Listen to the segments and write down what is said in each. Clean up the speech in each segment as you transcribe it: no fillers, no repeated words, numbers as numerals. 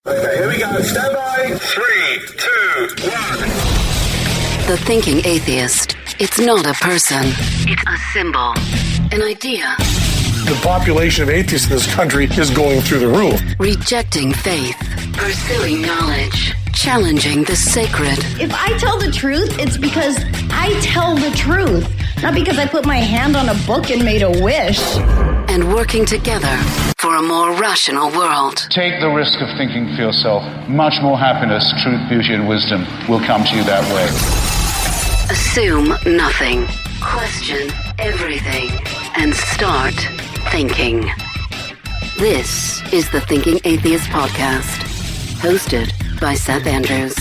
Okay, here we go. Stand by. 3, 2, 1. The thinking atheist. It's not a person. It's a symbol. An idea. The population of atheists in this country is going through the roof. Rejecting faith. Pursuing knowledge. Challenging the sacred. If I tell the truth, it's because I tell the truth. Not because I put my hand on a book and made a wish. And working together for a more rational world. Take the risk of thinking for yourself. Much more happiness, truth, beauty, and wisdom will come to you that way. Assume nothing. Question everything. And start thinking. This is the Thinking Atheist Podcast. Hosted by Seth Andrews.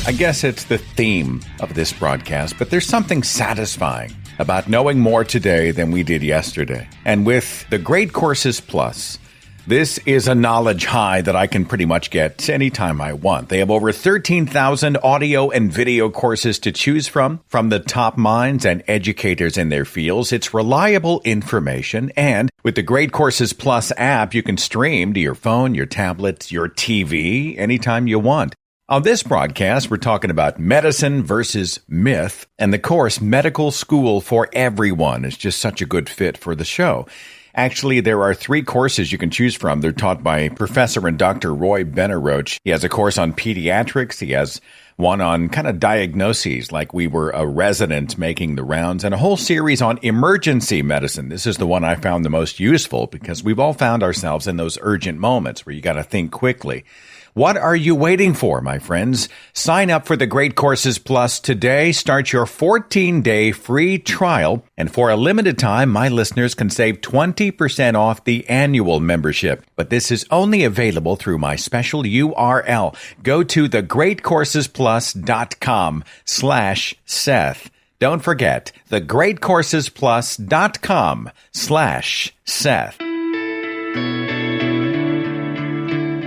I guess it's the theme of this broadcast, but there's something satisfying about knowing more today than we did yesterday. And with the Great Courses Plus, this is a knowledge high that I can pretty much get anytime I want. They have over 13,000 audio and video courses to choose from the top minds and educators in their fields. It's reliable information, and with the Great Courses Plus app, you can stream to your phone, your tablet, your TV anytime you want. On this broadcast, we're talking about medicine versus myth, and the course Medical School for Everyone is just such a good fit for the show. Actually, there are 3 courses you can choose from. They're taught by Professor and Dr. Roy Benaroch. He has a course on pediatrics. He has one on kind of diagnoses, like we were a resident making the rounds, and a whole series on emergency medicine. This is the one I found the most useful because we've all found ourselves in those urgent moments where you got to think quickly. What are you waiting for, my friends? Sign up for the Great Courses Plus today. Start your 14-day free trial. And for a limited time, my listeners can save 20% off the annual membership. But this is only available through my special URL. Go to thegreatcoursesplus.com/Seth. Don't forget, thegreatcoursesplus.com/Seth.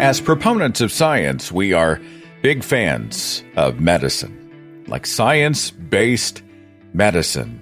As proponents of science, we are big fans of medicine, like science-based medicine.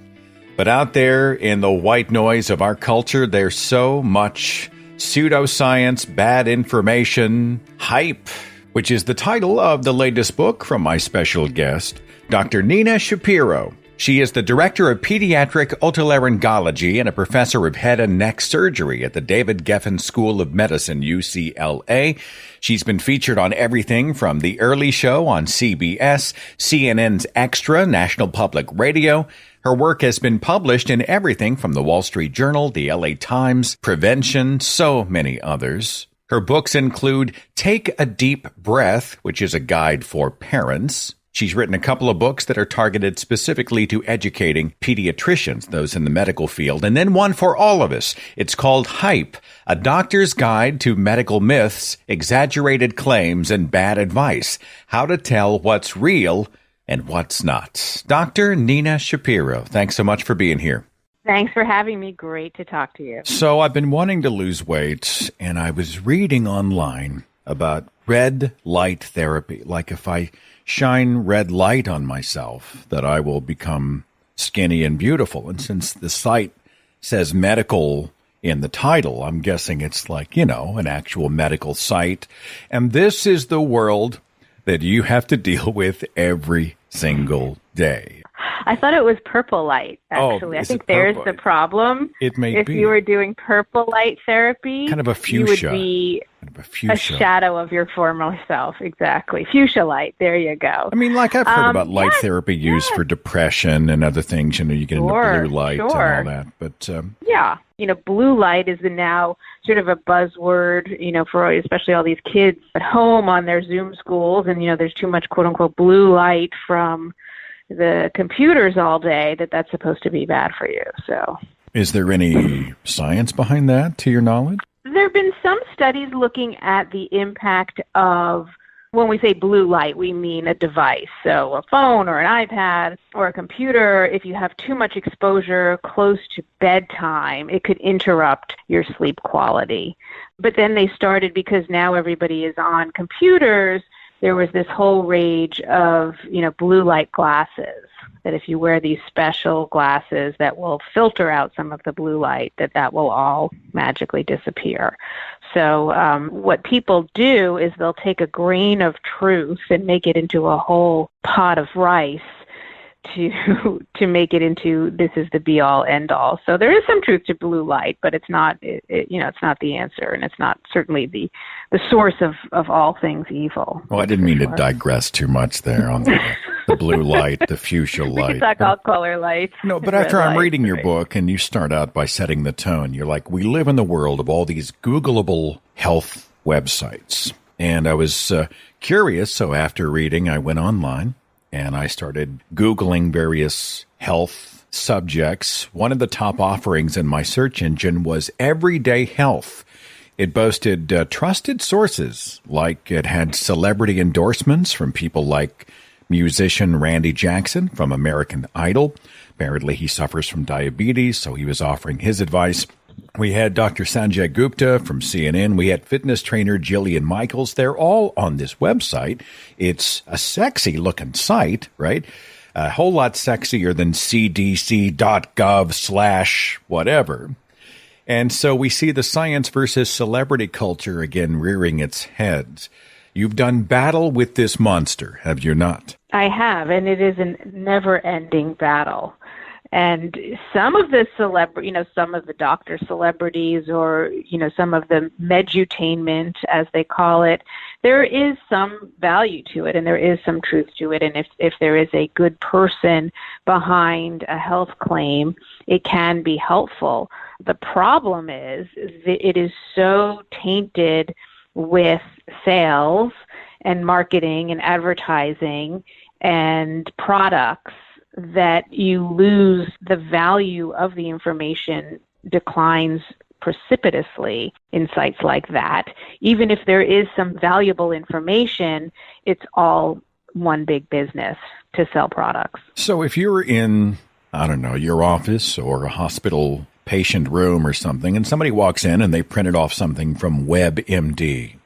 But out there in the white noise of our culture, there's so much pseudoscience, bad information, hype, which is the title of the latest book from my special guest, Dr. Nina Shapiro. She is the director of pediatric otolaryngology and a professor of head and neck surgery at the David Geffen School of Medicine, UCLA. She's been featured on everything from The Early Show on CBS, CNN's Extra, National Public Radio. Her work has been published in everything from the Wall Street Journal, the LA Times, Prevention, so many others. Her books include Take a Deep Breath, which is a guide for parents. She's written a couple of books that are targeted specifically to educating pediatricians, those in the medical field, and then one for all of us. It's called Hype, A Doctor's Guide to Medical Myths, Exaggerated Claims, and Bad Advice. How to Tell What's Real and What's Not. Dr. Nina Shapiro, thanks so much for being here. Thanks for having me. Great to talk to you. So I've been wanting to lose weight, and I was reading online about red light therapy, like if I shine red light on myself, that I will become skinny and beautiful. And since the site says medical in the title, I'm guessing it's like, an actual medical site. And this is the world that you have to deal with every single day. I thought it was purple light, actually. I think there's the problem. It may be. If you were doing purple light therapy, kind of a fuchsia. You would be a shadow of your former self. Exactly. Fuchsia light. There you go. I mean, like I've heard about light therapy used for depression and other things. You get into blue light and all that. But yeah. Blue light is now sort of a buzzword, for especially all these kids at home on their Zoom schools. And, there's too much, quote unquote, blue light from the computers all day that's supposed to be bad for you. So, is there any science behind that, to your knowledge? There have been some studies looking at the impact of, when we say blue light, we mean a device. So a phone or an iPad or a computer, if you have too much exposure close to bedtime, it could interrupt your sleep quality. But then they started, because now everybody is on computers, there was this whole rage of, blue light glasses that if you wear these special glasses that will filter out some of the blue light, that will all magically disappear. So what people do is they'll take a grain of truth and make it into a whole pot of rice to make it into this is the be all end all. So there is some truth to blue light, but it's not it's not the answer, and it's not certainly the source of all things evil. Well, I didn't mean to digress too much there on the blue light, the fuchsia light. We can talk all color lights. No, but after I'm reading your book and you start out by setting the tone, you're like, we live in the world of all these Googleable health websites. And I was curious, so after reading, I went online and I started Googling various health subjects. One of the top offerings in my search engine was Everyday Health. It boasted trusted sources, like it had celebrity endorsements from people like musician Randy Jackson from American Idol. Apparently he suffers from diabetes, so he was offering his advice. We had Dr. Sanjay Gupta from CNN. We had fitness trainer Jillian Michaels. They're all on this website. It's a sexy-looking site, right? A whole lot sexier than cdc.gov/whatever. And so we see the science versus celebrity culture again rearing its head. You've done battle with this monster, have you not? I have, and it is a never-ending battle. And some of the some of the doctor celebrities, or some of the medutainment, as they call it, there is some value to it, and there is some truth to it. And if there is a good person behind a health claim, it can be helpful. The problem is that it is so tainted with sales and marketing and advertising and products that you lose the value of the information, declines precipitously in sites like that. Even if there is some valuable information, it's all one big business to sell products. So if you're in, I don't know, your office or a hospital patient room or something, and somebody walks in and they printed off something from WebMD,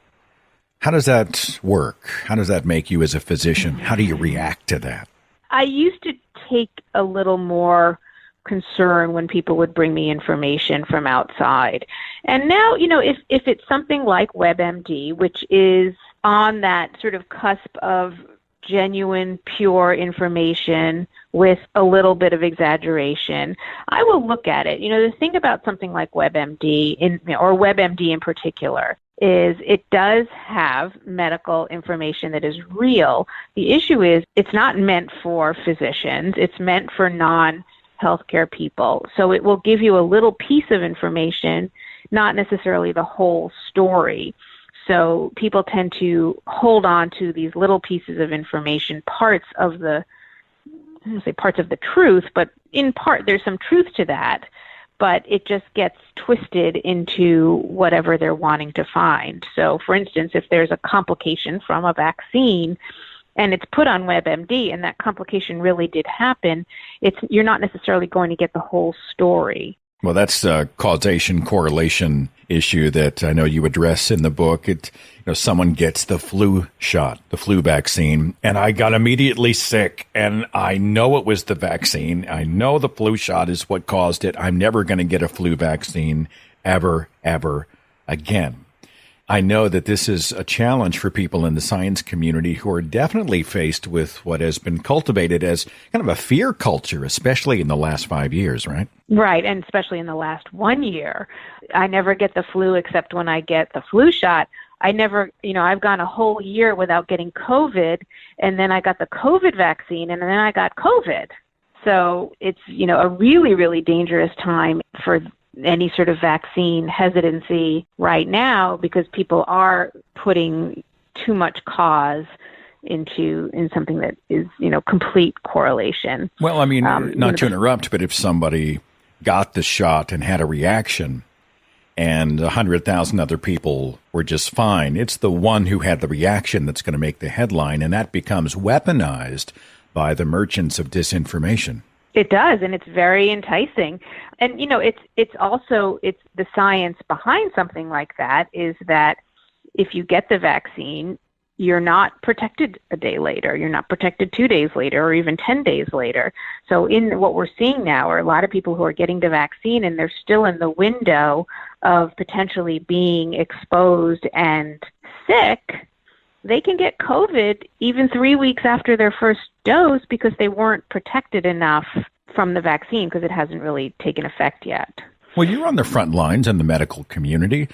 how does that work? How does that make you as a physician? How do you react to that? I used to take a little more concern when people would bring me information from outside. And now, if it's something like WebMD, which is on that sort of cusp of genuine, pure information with a little bit of exaggeration, I will look at it. The thing about something like WebMD, or WebMD in particular, is it does have medical information that is real. The issue is it's not meant for physicians. It's meant for non-healthcare people. So it will give you a little piece of information, not necessarily the whole story. So people tend to hold on to these little pieces of information, parts of the truth, but in part there's some truth to that, but it just gets twisted into whatever they're wanting to find. So, for instance, if there's a complication from a vaccine and it's put on WebMD and that complication really did happen, you're not necessarily going to get the whole story. Well, that's a causation correlation issue that I know you address in the book. Someone gets the flu shot, the flu vaccine, and I got immediately sick, and I know it was the vaccine. I know the flu shot is what caused it. I'm never going to get a flu vaccine ever again. I know that this is a challenge for people in the science community who are definitely faced with what has been cultivated as kind of a fear culture, especially in the last 5 years, right? Right, and especially in the last 1 year. I never get the flu except when I get the flu shot. I've gone a whole year without getting COVID, and then I got the COVID vaccine, and then I got COVID. So it's, a really, really dangerous time for any sort of vaccine hesitancy right now, because people are putting too much cause in something that is, complete correlation. Well, I mean, not to interrupt, but if somebody got the shot and had a reaction and 100,000 other people were just fine, it's the one who had the reaction that's going to make the headline, and that becomes weaponized by the merchants of disinformation. It does, and it's very enticing. And, it's the science behind something like that is that if you get the vaccine, you're not protected a day later. You're not protected 2 days later or even 10 days later. So in what we're seeing now are a lot of people who are getting the vaccine and they're still in the window of potentially being exposed and sick. They can get COVID even 3 weeks after their first dose because they weren't protected enough from the vaccine because it hasn't really taken effect yet. Well, you're on the front lines in the medical community.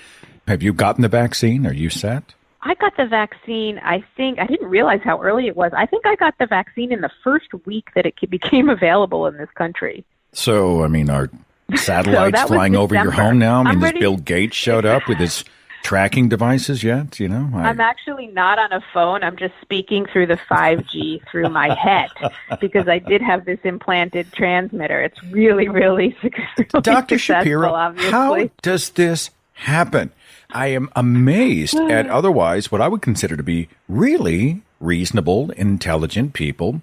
Have you gotten the vaccine? Are you set? I got the vaccine, I didn't realize how early it was. I think I got the vaccine in the first week that it became available in this country. So, I mean, are satellites flying over your home now? I mean, has Bill Gates showed up with his tracking devices yet? You know, I'm actually not on a phone. I'm just speaking through the 5G through my head because I did have this implanted transmitter. It's really, really, really Dr. successful, Shapiro, obviously. how does this happen? I am amazed at otherwise what I would consider to be really reasonable, intelligent people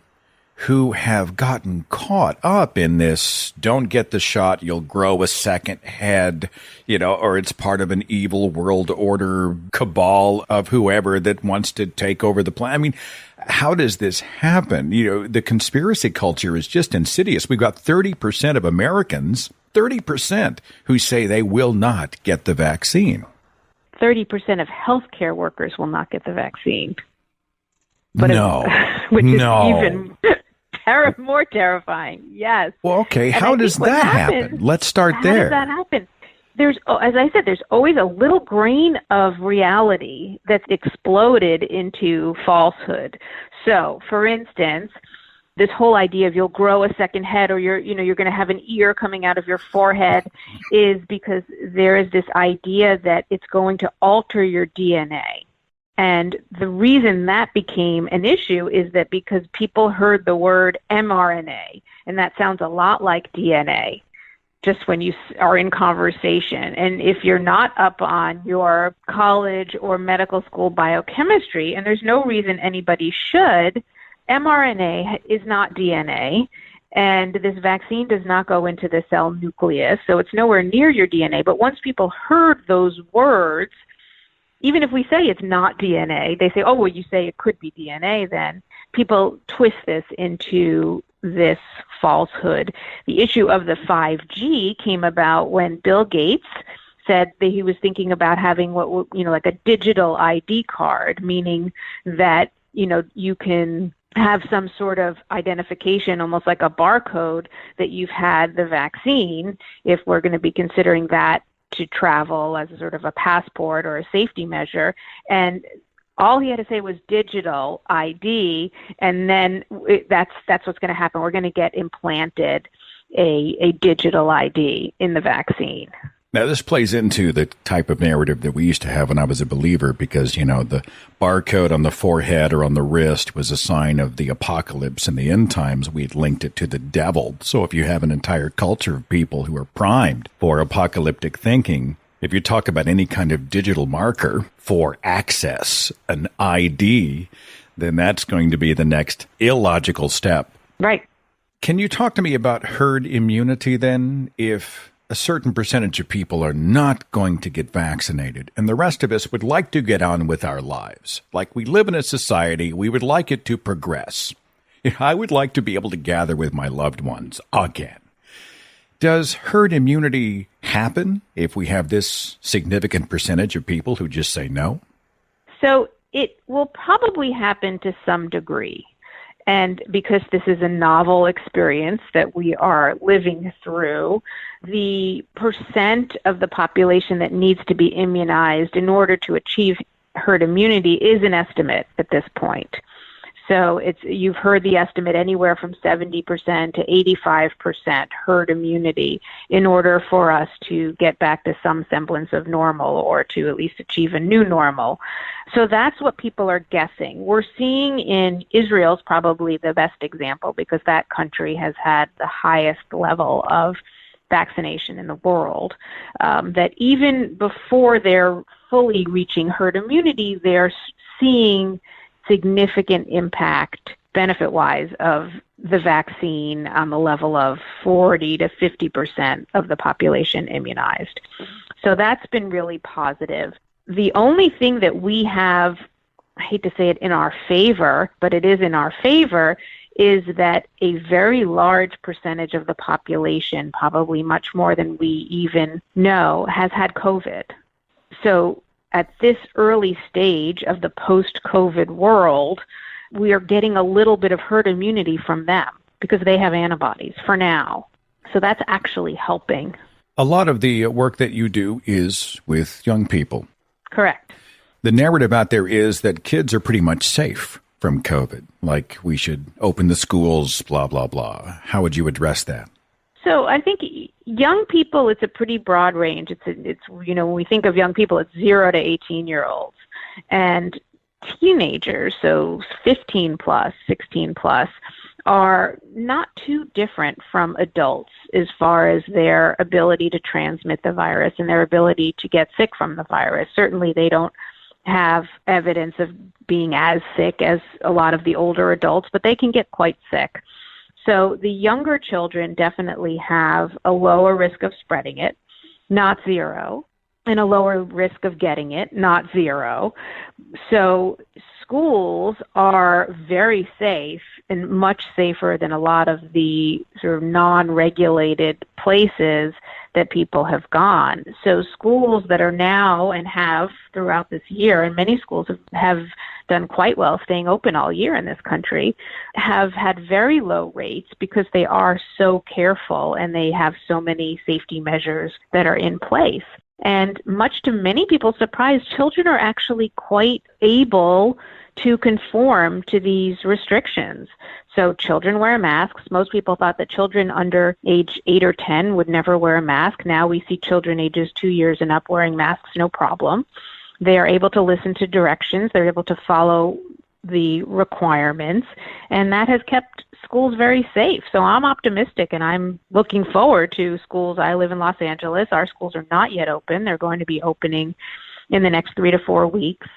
who have gotten caught up in this, don't get the shot, you'll grow a second head, you know, or it's part of an evil world order cabal of whoever that wants to take over the planet. I mean, how does this happen? You know, the conspiracy culture is just insidious. We've got 30% of Americans, 30%, who say they will not get the vaccine. 30% of healthcare workers will not get the vaccine. Which is even more terrifying. Yes. Well, okay. How does that happen? Let's start there. How does that happen? There's, as I said, there's always a little grain of reality that's exploded into falsehood. So, for instance, this whole idea of you'll grow a second head or you're going to have an ear coming out of your forehead is because there is this idea that it's going to alter your DNA. And the reason that became an issue is that because people heard the word mRNA, and that sounds a lot like DNA, just when you are in conversation. And if you're not up on your college or medical school biochemistry, and there's no reason anybody should, mRNA is not DNA, and this vaccine does not go into the cell nucleus, so it's nowhere near your DNA. But once people heard those words, even if we say it's not DNA, they say, oh, well, you say it could be DNA then. People twist this into this falsehood. The issue of the 5G came about when Bill Gates said that he was thinking about having like a digital ID card, meaning that, you can have some sort of identification, almost like a barcode, that you've had the vaccine, if we're going to be considering that to travel as a sort of a passport or a safety measure. And all he had to say was digital ID, and then that's what's going to happen. We're going to get implanted a digital ID in the vaccine. Now, this plays into the type of narrative that we used to have when I was a believer because, the barcode on the forehead or on the wrist was a sign of the apocalypse and the end times. We'd linked it to the devil. So if you have an entire culture of people who are primed for apocalyptic thinking, if you talk about any kind of digital marker for access, an ID, then that's going to be the next illogical step. Right. Can you talk to me about herd immunity then? If a certain percentage of people are not going to get vaccinated, and the rest of us would like to get on with our lives. Like we live in a society, we would like it to progress. I would like to be able to gather with my loved ones again. Does herd immunity happen if we have this significant percentage of people who just say no? So it will probably happen to some degree. And because this is a novel experience that we are living through, the percent of the population that needs to be immunized in order to achieve herd immunity is an estimate at this point. So you've heard the estimate anywhere from 70% to 85% herd immunity in order for us to get back to some semblance of normal or to at least achieve a new normal. So that's what people are guessing. We're seeing in Israel's probably the best example because that country has had the highest level of vaccination in the world, that even before they're fully reaching herd immunity, they're seeing significant impact benefit-wise of the vaccine on the level of 40 to 50% of the population immunized. So that's been really positive. The only thing that we have I hate to say it in our favor, but it is in our favor, is that a very large percentage of the population, probably much more than we even know, has had COVID. So at this early stage of the post-COVID world, we are getting a little bit of herd immunity from them because they have antibodies for now. So that's actually helping. A lot of the work that you do is with young people. Correct. The narrative out there is that kids are pretty much safe from COVID, like we should open the schools, blah, blah, blah. How would you address that? So I think young people, it's a pretty broad range. It's when we think of young people, it's 0 to 18-year-olds. And teenagers, so 15 plus, 16 plus, are not too different from adults as far as their ability to transmit the virus and their ability to get sick from the virus. Certainly they don't have evidence of being as sick as a lot of the older adults, but they can get quite sick. So the younger children definitely have a lower risk of spreading it, not zero, and a lower risk of getting it, not zero. So schools are very safe and much safer than a lot of the sort of non-regulated places that people have gone. So schools that are now and have throughout this year, and many schools have done quite well staying open all year in this country, have had very low rates because they are so careful and they have so many safety measures that are in place. And much to many people's surprise, children are actually quite able to conform to these restrictions. So children wear masks. Most people thought that children under age 8 or 10 would never wear a mask. Now we see children ages 2 years and up wearing masks, no problem. They are able to listen to directions. They're able to follow the requirements, and that has kept schools very safe. So I'm optimistic, and I'm looking forward to schools. I live in Los Angeles. Our schools are not yet open. They're going to be opening in the next 3 to 4 weeks.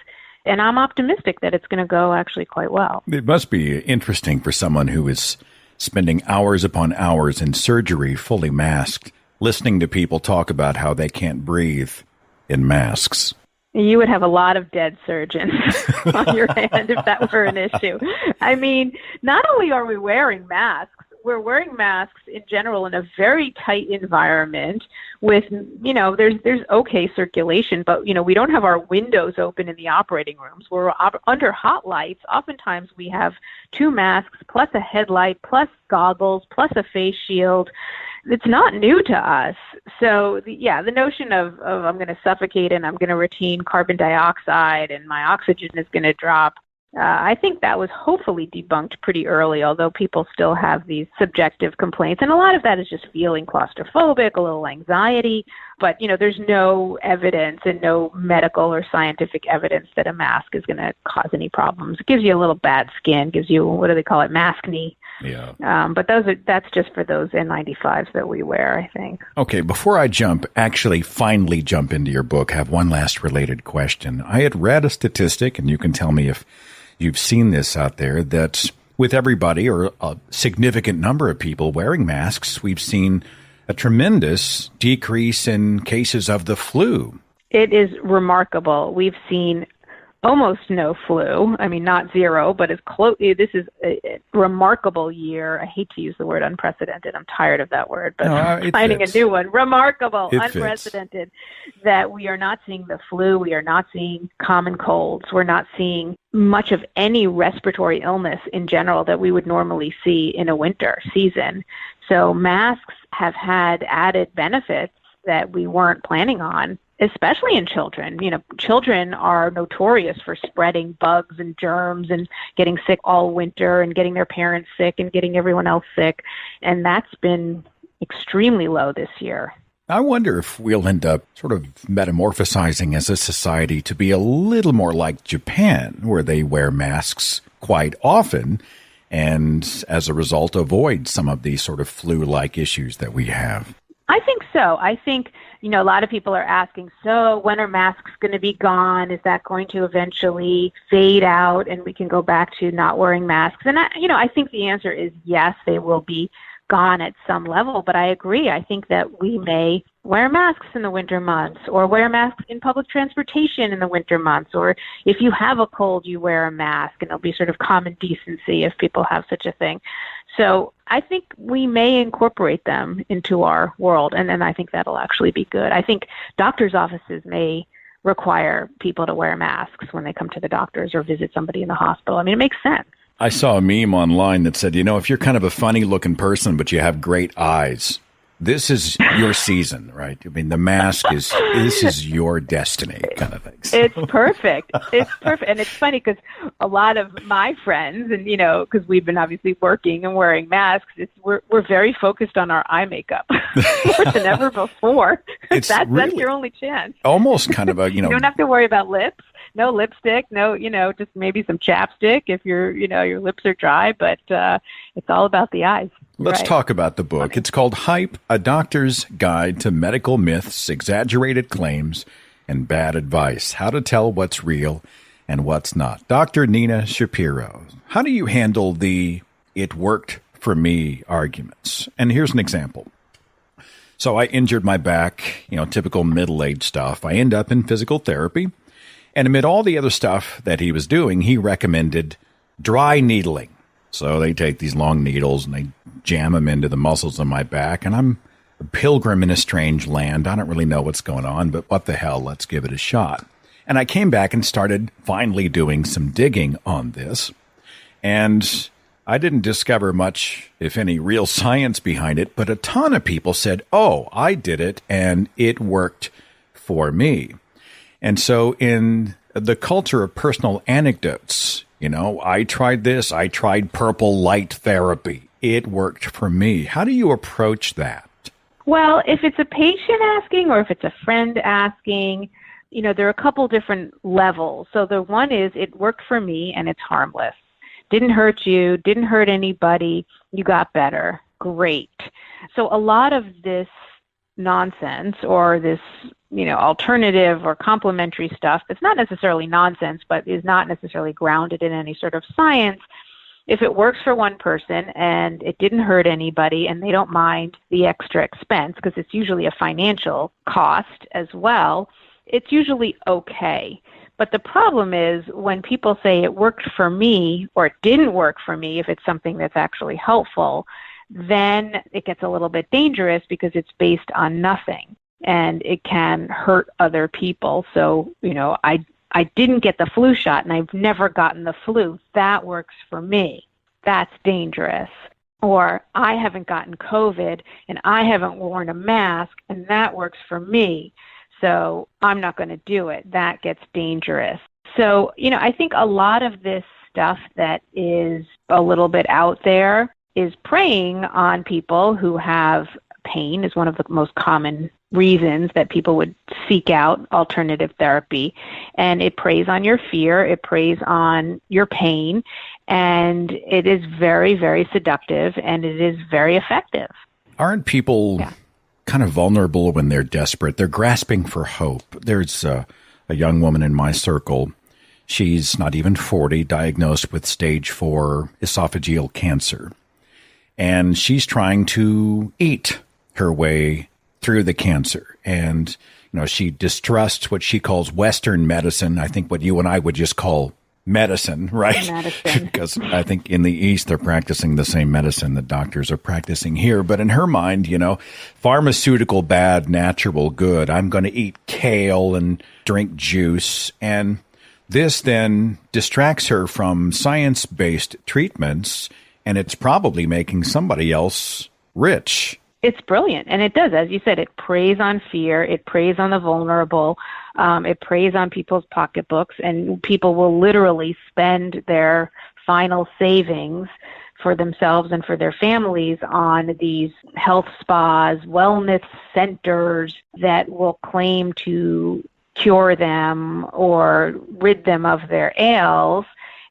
And I'm optimistic that it's going to go actually quite well. It must be interesting for someone who is spending hours upon hours in surgery fully masked, listening to people talk about how they can't breathe in masks. You would have a lot of dead surgeons on your hand if that were an issue. I mean, not only are we wearing masks, we're wearing masks in general in a very tight environment with, there's okay circulation, but, we don't have our windows open in the operating rooms. We're under hot lights. Oftentimes we have 2 masks plus a headlight plus goggles plus a face shield. It's not new to us. So, the notion of I'm going to suffocate and I'm going to retain carbon dioxide and my oxygen is going to drop, I think that was hopefully debunked pretty early, although people still have these subjective complaints. And a lot of that is just feeling claustrophobic, a little anxiety. But, there's no evidence and no medical or scientific evidence that a mask is going to cause any problems. It gives you a little bad skin, gives you, what do they call it, maskne. Yeah. But that's just for those N95s that we wear, I think. Okay, before I finally jump into your book, I have one last related question. I had read a statistic, and you can tell me if you've seen this out there, that with everybody or a significant number of people wearing masks, we've seen a tremendous decrease in cases of the flu. It is remarkable. We've seen almost no flu. I mean, not zero, but as close. This is a remarkable year. I hate to use the word unprecedented. I'm tired of that word, but I'm finding a new one. Remarkable, unprecedented, that we are not seeing the flu. We are not seeing common colds. We're not seeing much of any respiratory illness in general that we would normally see in a winter season. So masks have had added benefits that we weren't planning on, especially in children. Children are notorious for spreading bugs and germs and getting sick all winter and getting their parents sick and getting everyone else sick. And that's been extremely low this year. I wonder if we'll end up sort of metamorphosizing as a society to be a little more like Japan, where they wear masks quite often and as a result avoid some of these sort of flu-like issues that we have. I think so. I think, a lot of people are asking, so when are masks going to be gone? Is that going to eventually fade out and we can go back to not wearing masks? And I think the answer is yes, they will be gone at some level. But I agree. I think that we may wear masks in the winter months, or wear masks in public transportation in the winter months, or if you have a cold, you wear a mask, and it'll be sort of common decency if people have such a thing. So I think we may incorporate them into our world, and then I think that'll actually be good. I think doctors' offices may require people to wear masks when they come to the doctors or visit somebody in the hospital. I mean, it makes sense. I saw a meme online that said, if you're kind of a funny looking person, but you have great eyes, this is your season, right? I mean, the mask this is your destiny kind of thing. It's perfect. It's perfect. And it's funny because a lot of my friends, and, because we've been obviously working and wearing masks, we're very focused on our eye makeup more than ever before. That's your only chance. Almost kind of You don't have to worry about lips. No lipstick, no, just maybe some chapstick if your lips are dry, but it's all about the eyes. Let's talk about the book. It's called Hype, A Doctor's Guide to Medical Myths, Exaggerated Claims, and Bad Advice. How to tell what's real and what's not. Dr. Nina Shapiro, how do you handle the "it worked for me" arguments? And here's an example. So I injured my back, typical middle-aged stuff. I end up in physical therapy. And amid all the other stuff that he was doing, he recommended dry needling. So they take these long needles and they jam them into the muscles of my back. And I'm a pilgrim in a strange land. I don't really know what's going on, but what the hell, let's give it a shot. And I came back and started finally doing some digging on this. And I didn't discover much, if any, real science behind it, but a ton of people said, oh, I did it and it worked for me. And so in the culture of personal anecdotes, I tried this, I tried purple light therapy. It worked for me. How do you approach that? Well, if it's a patient asking or if it's a friend asking, there are a couple different levels. So the one is it worked for me and it's harmless. Didn't hurt you, didn't hurt anybody, you got better. Great. So a lot of this nonsense or this alternative or complementary stuff that's not necessarily nonsense, but is not necessarily grounded in any sort of science. If it works for one person and it didn't hurt anybody and they don't mind the extra expense, because it's usually a financial cost as well, it's usually okay. But the problem is when people say it worked for me or it didn't work for me, if it's something that's actually helpful, then it gets a little bit dangerous because it's based on nothing. And it can hurt other people. So, I didn't get the flu shot and I've never gotten the flu. That works for me. That's dangerous. Or I haven't gotten COVID and I haven't worn a mask and that works for me. So I'm not going to do it. That gets dangerous. So, I think a lot of this stuff that is a little bit out there is preying on people who have pain, is one of the most common reasons that people would seek out alternative therapy. And it preys on your fear, it preys on your pain, and it is very, very seductive, and it is very effective. Aren't people kind of vulnerable when they're desperate? They're grasping for hope. There's a young woman in my circle. She's not even 40, diagnosed with stage 4 esophageal cancer. And she's trying to eat her way through the cancer. And, she distrusts what she calls Western medicine. I think what you and I would just call medicine, right? Medicine. Because I think in the East, they're practicing the same medicine that doctors are practicing here. But in her mind, pharmaceutical bad, natural good. I'm going to eat kale and drink juice. And this then distracts her from science-based treatments, and it's probably making somebody else rich. It's brilliant. And it does, as you said, it preys on fear. It preys on the vulnerable. It preys on people's pocketbooks. And people will literally spend their final savings for themselves and for their families on these health spas, wellness centers that will claim to cure them or rid them of their ails.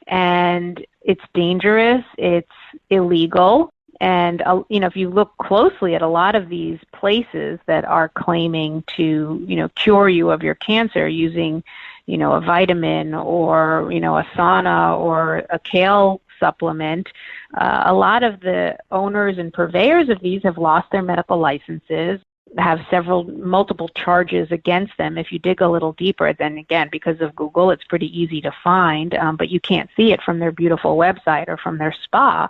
And it's dangerous. It's illegal. And, if you look closely at a lot of these places that are claiming to, cure you of your cancer using, a vitamin or, a sauna or a kale supplement. A lot of the owners and purveyors of these have lost their medical licenses, have multiple charges against them. If you dig a little deeper, then again, because of Google, it's pretty easy to find, but you can't see it from their beautiful website or from their spa.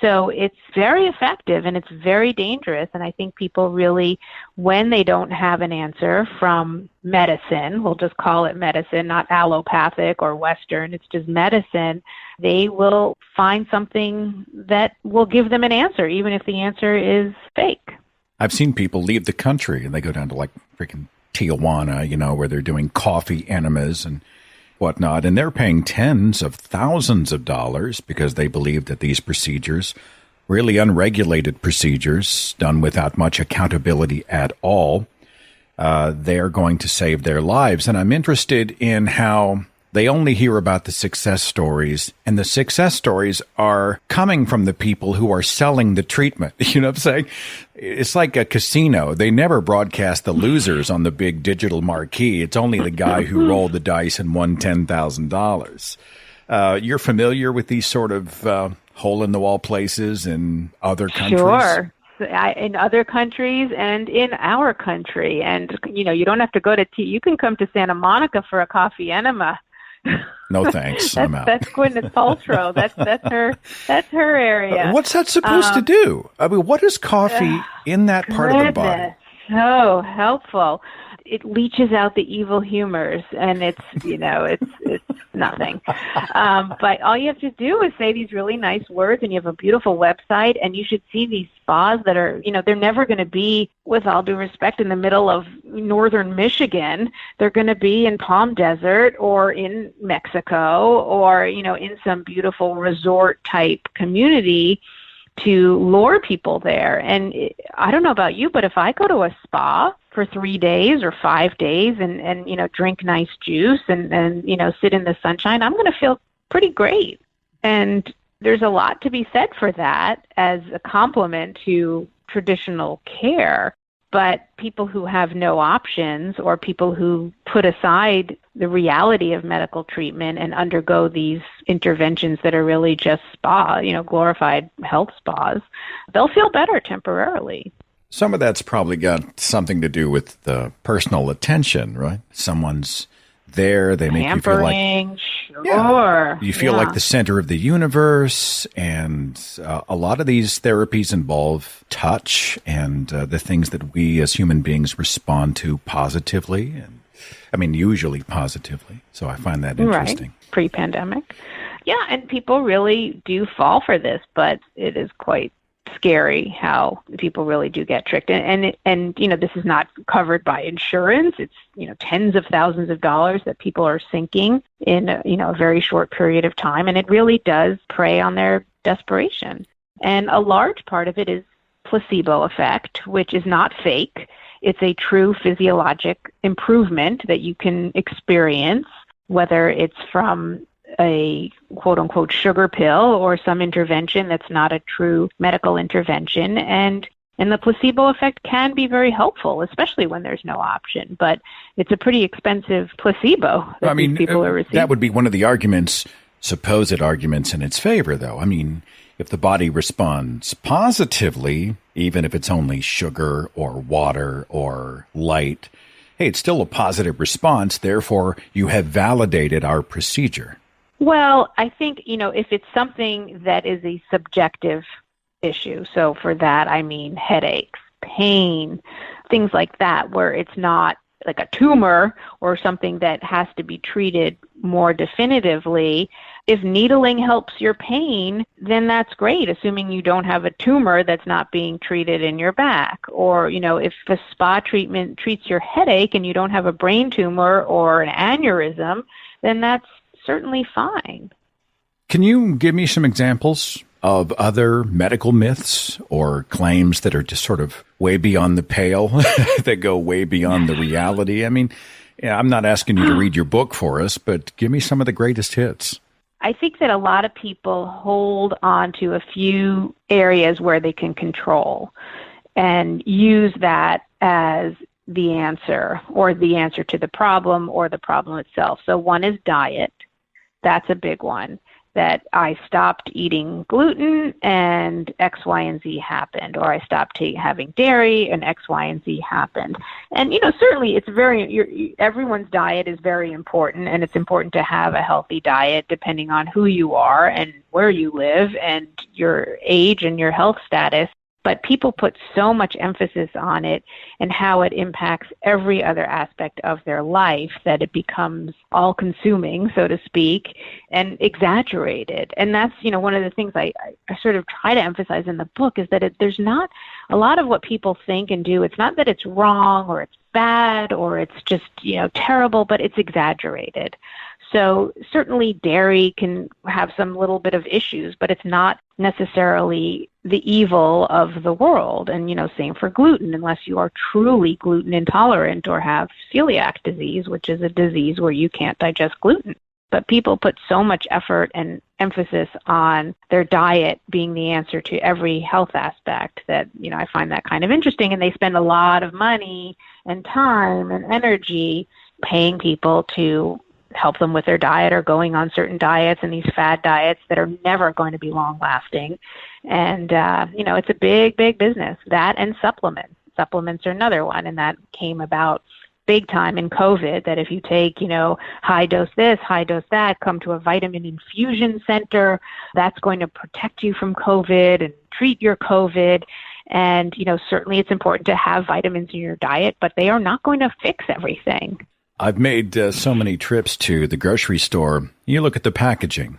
So it's very effective and it's very dangerous. And I think people really, when they don't have an answer from medicine, we'll just call it medicine, not allopathic or Western, it's just medicine, they will find something that will give them an answer, even if the answer is fake. I've seen people leave the country and they go down to like freaking Tijuana, where they're doing coffee enemas and whatnot, and they're paying tens of thousands of dollars because they believe that these procedures, really unregulated procedures done without much accountability at all, they're going to save their lives. And I'm interested in how they only hear about the success stories, and the success stories are coming from the people who are selling the treatment. You know what I'm saying? It's like a casino. They never broadcast the losers on the big digital marquee. It's only the guy who rolled the dice and won $10,000. You're familiar with these sort of hole-in-the-wall places in other countries? Sure. In other countries and in our country. And, you don't have to go to you can come to Santa Monica for a coffee enema. No thanks. I'm out. That's Gwyneth Paltrow. That's her area. What's that supposed to do? I mean, what is coffee in that part of the body? So helpful. It leaches out the evil humors, and it's nothing. But all you have to do is say these really nice words, and you have a beautiful website, and you should see these spas that are, they're never going to be, with all due respect, in the middle of northern Michigan. They're going to be in Palm Desert or in Mexico or, in some beautiful resort-type community to lure people there. And I don't know about you, but if I go to a spa for 3 days or 5 days and drink nice juice and sit in the sunshine, I'm going to feel pretty great. And there's a lot to be said for that as a complement to traditional care. But people who have no options, or people who put aside the reality of medical treatment and undergo these interventions that are really just spa, glorified health spas, they'll feel better temporarily. Some of that's probably got something to do with the personal attention, right? Someone's there, they make Pampering, you feel like, sure. You feel like the center of the universe, and a lot of these therapies involve touch and the things that we as human beings respond to positively, and usually positively. So I find that interesting. Right. Pre-pandemic. Yeah, and people really do fall for this, but it is quite scary how people really do get tricked. And this is not covered by insurance. It's, tens of thousands of dollars that people are sinking in, a very short period of time. And it really does prey on their desperation. And a large part of it is placebo effect, which is not fake. It's a true physiologic improvement that you can experience, whether it's from a quote-unquote sugar pill or some intervention that's not a true medical intervention. And the placebo effect can be very helpful, especially when there's no option. But it's a pretty expensive placebo that these people are receiving. That would be one of the supposed arguments in its favor, though. If the body responds positively, even if it's only sugar or water or light, hey, it's still a positive response. Therefore, you have validated our procedure. Well, I think, if it's something that is a subjective issue, so for that I mean headaches, pain, things like that, where it's not like a tumor or something that has to be treated more definitively. If needling helps your pain, then that's great, assuming you don't have a tumor that's not being treated in your back. Or, if the spa treatment treats your headache and you don't have a brain tumor or an aneurysm, then that's certainly fine. Can you give me some examples of other medical myths or claims that are just sort of way beyond the pale, that go way beyond the reality? I'm not asking you to read your book for us, but give me some of the greatest hits. I think that a lot of people hold on to a few areas where they can control and use that as the answer, or the answer to the problem, or the problem itself. So one is diet. That's a big one. that I stopped eating gluten and X, Y, and Z happened, or I stopped having dairy and X, Y, and Z happened. And, certainly it's everyone's diet is very important, and it's important to have a healthy diet depending on who you are and where you live and your age and your health status. But people put so much emphasis on it and how it impacts every other aspect of their life that it becomes all-consuming, so to speak, and exaggerated. And that's, one of the things I sort of try to emphasize in the book is that there's not a lot of what people think and do. It's not that it's wrong or it's bad or it's just, terrible, but it's exaggerated. So certainly dairy can have some little bit of issues, but it's not necessarily the evil of the world. And, same for gluten, unless you are truly gluten intolerant or have celiac disease, which is a disease where you can't digest gluten. But people put so much effort and emphasis on their diet being the answer to every health aspect that, I find that kind of interesting. And they spend a lot of money and time and energy paying people to help them with their diet or going on certain diets and these fad diets that are never going to be long lasting. And, it's a big, big business. That and supplements. Supplements are another one. And that came about big time in COVID, that if you take, high dose this, high dose that, come to a vitamin infusion center, that's going to protect you from COVID and treat your COVID. And, certainly it's important to have vitamins in your diet, but they are not going to fix everything. I've made so many trips to the grocery store. You look at the packaging,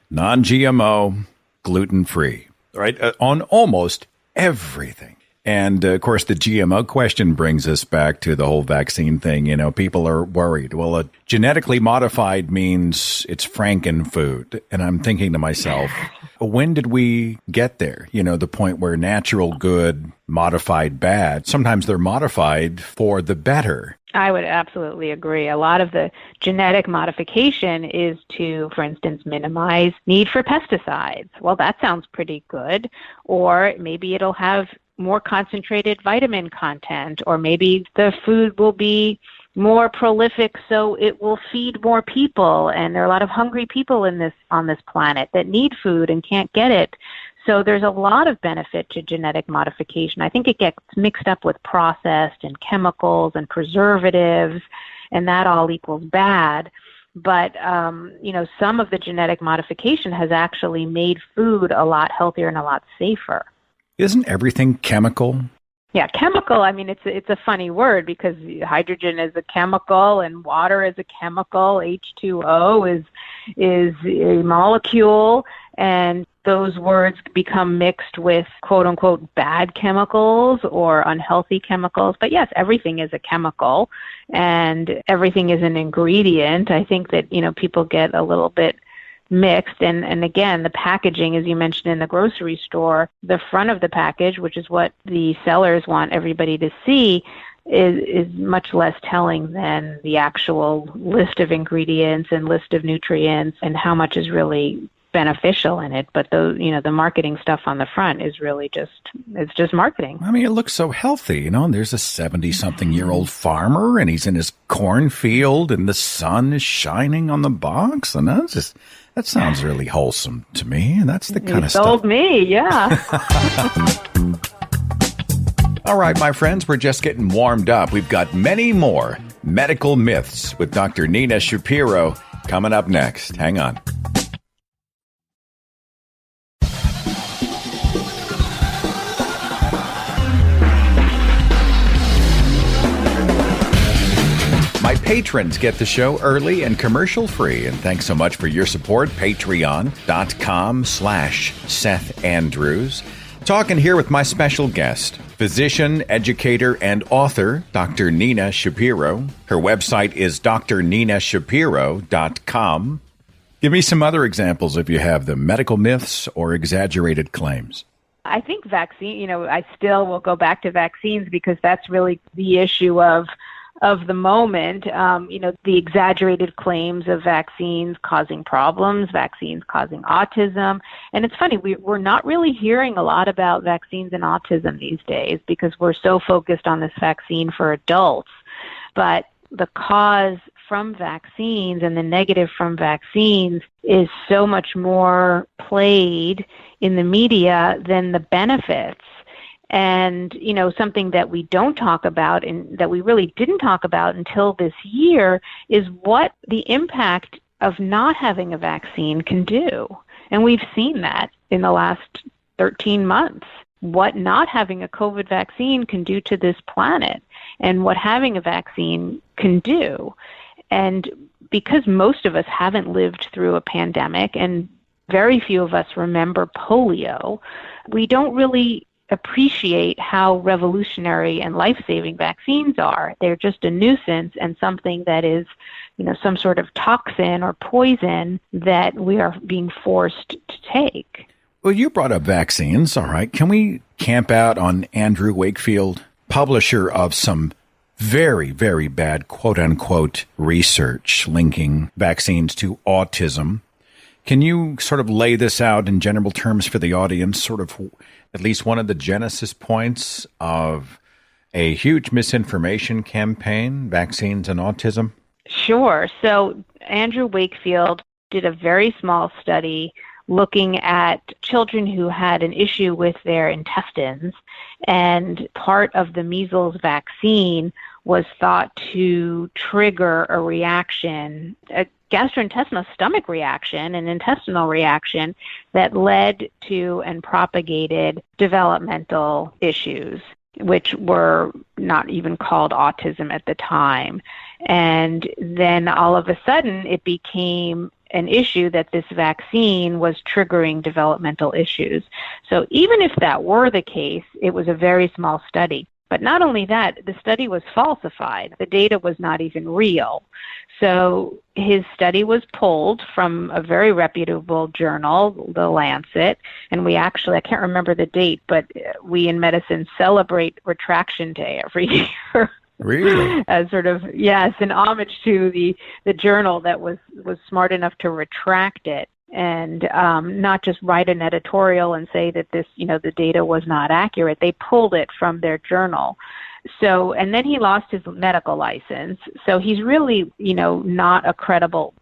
non-GMO, gluten-free, right? On almost everything. And, of course, the GMO question brings us back to the whole vaccine thing. People are worried. Well, genetically modified means it's frankenfood. And I'm thinking to myself, when did we get there? The point where natural good, modified bad, sometimes they're modified for the better. I would absolutely agree. A lot of the genetic modification is to, for instance, minimize need for pesticides. Well, that sounds pretty good. Or maybe it'll have more concentrated vitamin content, or maybe the food will be more prolific so it will feed more people. And there are a lot of hungry people on this planet that need food and can't get it. So there's a lot of benefit to genetic modification. I think it gets mixed up with processed and chemicals and preservatives, and that all equals bad. But, some of the genetic modification has actually made food a lot healthier and a lot safer. Isn't everything chemical? Yeah, chemical, it's a funny word because hydrogen is a chemical and water is a chemical. H2O is a molecule, and those words become mixed with quote-unquote bad chemicals or unhealthy chemicals. But yes, everything is a chemical and everything is an ingredient. I think that, people get a little bit mixed. And again, the packaging, as you mentioned in the grocery store, the front of the package, which is what the sellers want everybody to see, is much less telling than the actual list of ingredients and list of nutrients and how much is really beneficial in it. But the marketing stuff on the front is really it's just marketing. It looks so healthy. There's a 70-something-year-old farmer and he's in his cornfield and the sun is shining on the box. And that sounds really wholesome to me. And that's the kind of stuff. Sold me, yeah. All right, my friends, we're just getting warmed up. We've got many more medical myths with Dr. Nina Shapiro coming up next. Hang on. My patrons get the show early and commercial-free, and thanks so much for your support. Patreon.com/Seth Andrews. Talking here with my special guest, physician, educator, and author, Dr. Nina Shapiro. Her website is drninashapiro.com. Give me some other examples if you have them, medical myths or exaggerated claims. I think vaccine, I still will go back to vaccines because that's really the issue of the moment, the exaggerated claims of vaccines causing problems, vaccines causing autism. And it's funny, we're not really hearing a lot about vaccines and autism these days because we're so focused on this vaccine for adults. But the cause from vaccines and the negative from vaccines is so much more played in the media than the benefits. And, something that we don't talk about and that we really didn't talk about until this year is what the impact of not having a vaccine can do. And we've seen that in the last 13 months, what not having a COVID vaccine can do to this planet and what having a vaccine can do. And because most of us haven't lived through a pandemic and very few of us remember polio, we don't really appreciate how revolutionary and life-saving vaccines are. They're just a nuisance and something that is, some sort of toxin or poison that we are being forced to take. Well, you brought up vaccines. All right. Can we camp out on Andrew Wakefield, publisher of some very, very bad quote-unquote research linking vaccines to autism? Can you sort of lay this out in general terms for the audience, sort of at least one of the genesis points of a huge misinformation campaign, vaccines and autism? Sure. So Andrew Wakefield did a very small study looking at children who had an issue with their intestines, and part of the measles vaccine was thought to trigger a reaction, a gastrointestinal stomach reaction, an intestinal reaction that led to and propagated developmental issues, which were not even called autism at the time. And then all of a sudden it became an issue that this vaccine was triggering developmental issues. So even if that were the case, it was a very small study. But not only that, the study was falsified. The data was not even real. So his study was pulled from a very reputable journal, The Lancet, and we actually, I can't remember the date, but we in medicine celebrate Retraction Day every year. Really? As sort of, yes, an homage to the journal that was smart enough to retract it and not just write an editorial and say that this, the data was not accurate. They pulled it from their journal. So, and then he lost his medical license. So he's really, not a credible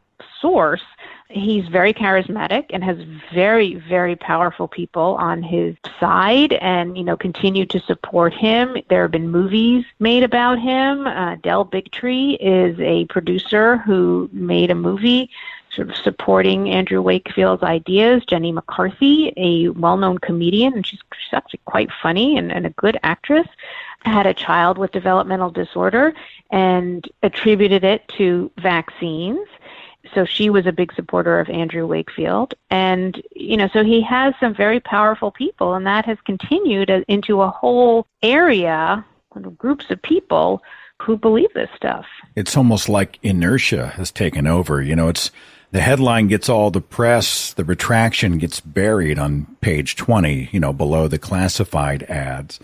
source. He's very charismatic and has very, very powerful people on his side and, continue to support him. There have been movies made about him. Del Bigtree is a producer who made a movie sort of supporting Andrew Wakefield's ideas. Jenny McCarthy, a well-known comedian, and she's actually quite funny and a good actress, had a child with developmental disorder and attributed it to vaccines. So she was a big supporter of Andrew Wakefield. And, so he has some very powerful people, and that has continued into a whole area, groups of people who believe this stuff. It's almost like inertia has taken over. It's the headline gets all the press, the retraction gets buried on page 20, below the classified ads.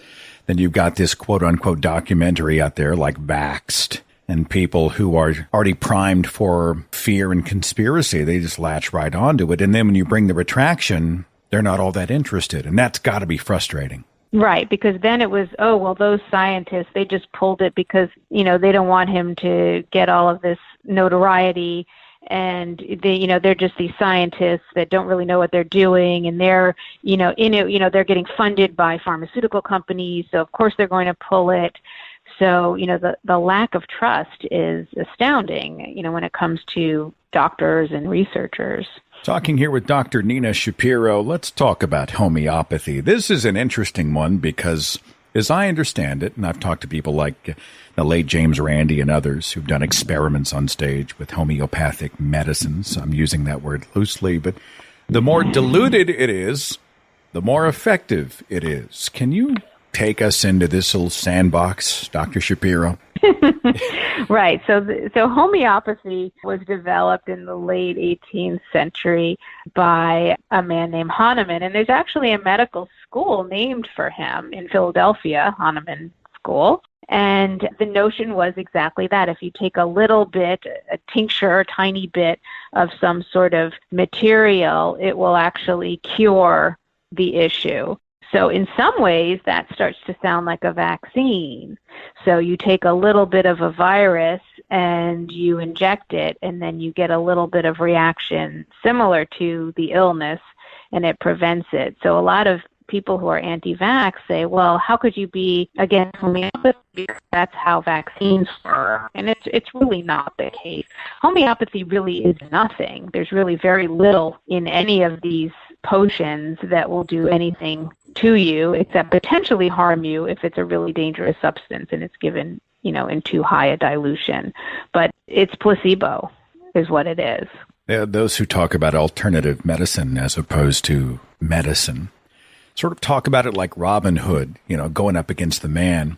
Then you've got this quote unquote documentary out there like Vaxxed, and people who are already primed for fear and conspiracy, they just latch right onto it. And then when you bring the retraction, they're not all that interested. And that's got to be frustrating. Right, because then it was, those scientists, they just pulled it because, they don't want him to get all of this notoriety. And they're just these scientists that don't really know what they're doing, and they're, they're getting funded by pharmaceutical companies, so of course they're going to pull it. So, the lack of trust is astounding, when it comes to doctors and researchers. Talking here with Dr. Nina Shapiro, let's talk about homeopathy. This is an interesting one because, as I understand it, and I've talked to people like the late James Randi and others who've done experiments on stage with homeopathic medicines. I'm using that word loosely, but the more diluted it is, the more effective it is. Can you take us into this little sandbox, Dr. Shapiro? Right. So homeopathy was developed in the late 18th century by a man named Hahnemann, and there's actually a medical school named for him in Philadelphia, Hahnemann School. And the notion was exactly that. If you take a little bit, a tincture, a tiny bit of some sort of material, it will actually cure the issue. So in some ways, that starts to sound like a vaccine. So you take a little bit of a virus and you inject it, and then you get a little bit of reaction similar to the illness, and it prevents it. So a lot of people who are anti-vax say, well, how could you be against homeopathy? Because that's how vaccines work. And it's really not the case. Homeopathy really is nothing. There's really very little in any of these potions that will do anything to you except potentially harm you if it's a really dangerous substance and it's given, in too high a dilution. But it's placebo is what it is. Those who talk about alternative medicine as opposed to medicine sort of talk about it like Robin Hood, going up against the man.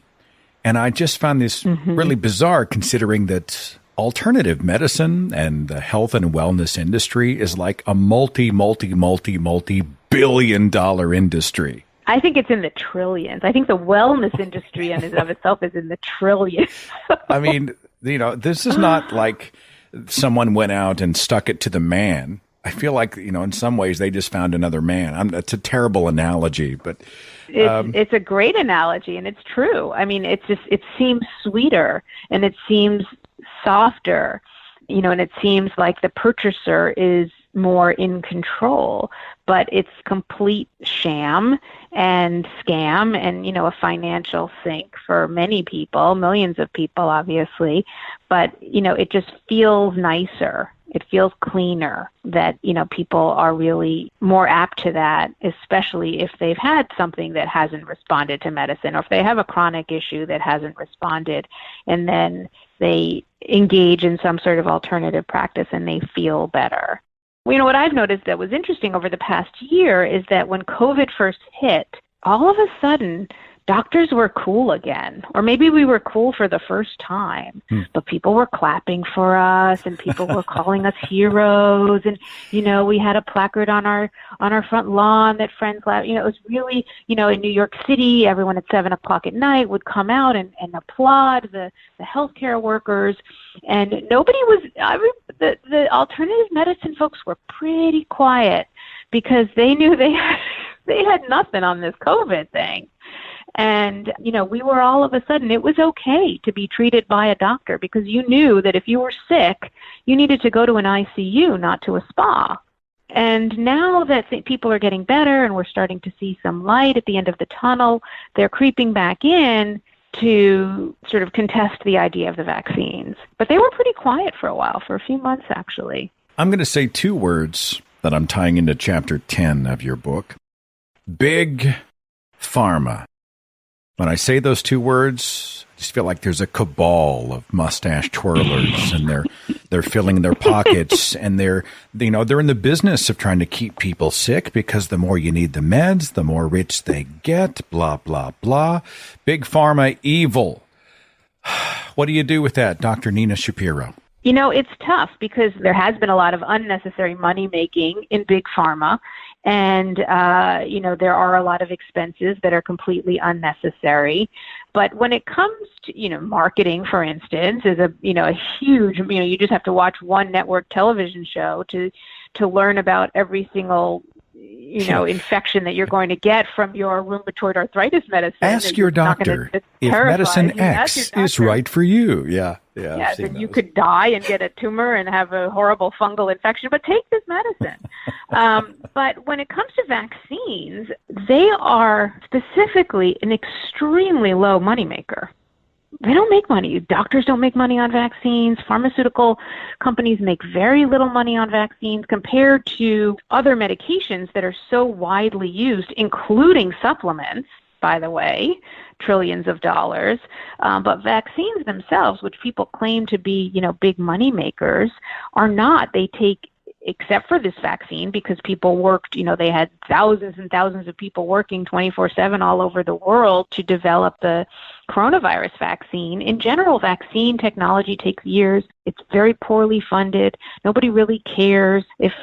And I just found this really bizarre, considering that alternative medicine and the health and wellness industry is like a multi-billion-dollar industry. I think it's in the trillions. I think the wellness industry in and of itself is in the trillions. I mean, this is not like someone went out and stuck it to the man. I feel like, in some ways they just found another man. It's a terrible analogy, but it's a great analogy, and it's true. I mean, it seems sweeter and it seems softer, and it seems like the purchaser is more in control, but it's complete sham and scam and, a financial sink for many people, millions of people, obviously. But, it just feels nicer. It feels cleaner that, people are really more apt to that, especially if they've had something that hasn't responded to medicine, or if they have a chronic issue that hasn't responded, and then they engage in some sort of alternative practice and they feel better. What I've noticed that was interesting over the past year is that when COVID first hit, all of a sudden, doctors were cool again, or maybe we were cool for the first time, but people were clapping for us and people were calling us heroes. And, we had a placard on our front lawn that friends laughed. It was really, in New York City, everyone at 7:00 at night would come out and applaud the healthcare workers. And nobody was, the alternative medicine folks were pretty quiet because they knew they had nothing on this COVID thing. And, we were all of a sudden, it was okay to be treated by a doctor because you knew that if you were sick, you needed to go to an ICU, not to a spa. And now that people are getting better and we're starting to see some light at the end of the tunnel, they're creeping back in to sort of contest the idea of the vaccines. But they were pretty quiet for a while, for a few months, actually. I'm going to say two words that I'm tying into chapter 10 of your book. Big Pharma. When I say those two words, I just feel like there's a cabal of mustache twirlers, and they're filling their pockets, and they're in the business of trying to keep people sick because the more you need the meds, the more rich they get, blah, blah, blah. Big Pharma evil. What do you do with that, Dr. Nina Shapiro? It's tough because there has been a lot of unnecessary money making in big pharma. And, there are a lot of expenses that are completely unnecessary. But when it comes to, marketing, for instance, is a huge, you just have to watch one network television show to learn about every single infection that you're going to get from your rheumatoid arthritis medicine. Ask your doctor if medicine X is right for you. Yeah. Yes, and you could die and get a tumor and have a horrible fungal infection, but take this medicine. But when it comes to vaccines, they are specifically an extremely low moneymaker. They don't make money. Doctors don't make money on vaccines. Pharmaceutical companies make very little money on vaccines compared to other medications that are so widely used, including supplements, by the way, trillions of dollars. But vaccines themselves, which people claim to be, big money makers, are not. They take, except for this vaccine, because people worked, they had thousands and thousands of people working 24/7 all over the world to develop the coronavirus vaccine. In general, vaccine technology takes years. It's very poorly funded. Nobody really cares if,